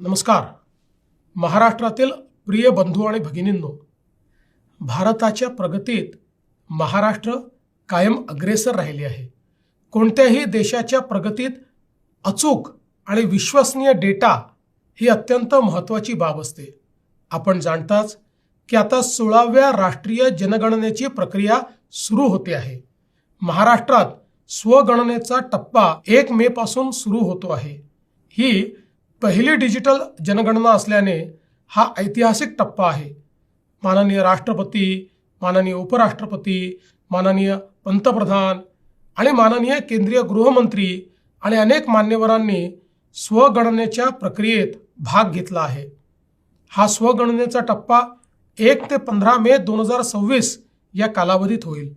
नमस्कार. महाराष्ट्रातील प्रिय बंधू आणि भगिनींनो, भारताच्या प्रगतीत महाराष्ट्र कायम अग्रेसर राहिली आहे. कोणत्याही देशाच्या प्रगतीत अचूक आणि विश्वसनीय डेटा ही अत्यंत महत्त्वाची बाब असते. आपण जाणताच की आता 16व्या राष्ट्रीय जनगणनेची प्रक्रिया सुरू होते आहे. महाराष्ट्रात स्वगणनेचा टप्पा 1 मे पासून सुरू होतो आहे. ही पहिली डिजिटल जनगणना असल्याने हा ऐतिहासिक टप्पा आहे. माननीय राष्ट्रपती, माननीय उपराष्ट्रपती, माननीय पंतप्रधान आणि माननीय केंद्रीय गृहमंत्री आणि अनेक मान्यवरांनी स्वगणनेच्या प्रक्रियेत भाग घेतला आहे. हा स्वगणनेचा टप्पा 1 ते 15 मे 2026 या कालावधीत होईल.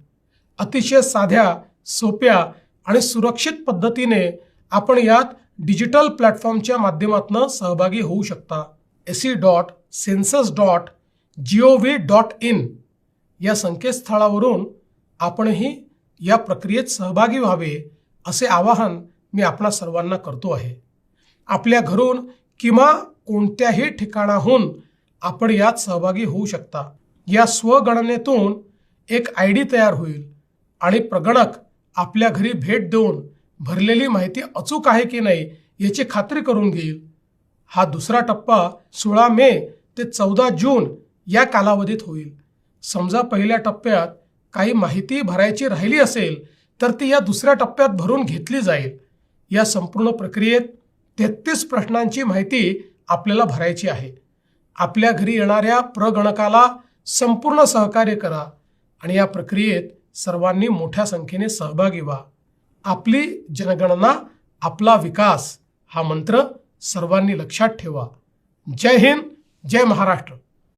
अतिशय साध्या, सोप्या आणि सुरक्षित पद्धतीने आपण यात डिजिटल प्लॅटफॉर्मच्या माध्यमातून सहभागी होऊ शकता. se.census.gov.in या संकेतस्थळावरून आपणही या प्रक्रियेत सहभागी व्हावे असे आवाहन मी आपणा सर्वांना करतो आहे. आपल्या घरून किंवा कोणत्याही ठिकाणाहून आपण यात सहभागी होऊ शकता. या स्वगणनेतून एक ID तयार होईल आणि प्रगणक आपल्या घरी भेट देऊन भरलेली माहिती अचूक आहे की नाही याची खात्री करून घेईल. हा दुसरा टप्पा 16 मे ते 14 जून या कालावधीत होईल. समजा पहिल्या टप्प्यात काही माहिती भरायची राहिली असेल तर ती या दुसऱ्या टप्प्यात भरून घेतली जाईल. या संपूर्ण प्रक्रियेत 33 प्रश्नांची माहिती आपल्याला भरायची आहे. आपल्या घरी येणाऱ्या प्रगणकाला संपूर्ण सहकार्य करा आणि या प्रक्रियेत सर्वांनी मोठ्या संख्येने सहभागी व्हा. आपली जनगणना, आपला विकास हा मंत्र सर्वांनी लक्षात ठेवा. जय हिंद, जय महाराष्ट्र.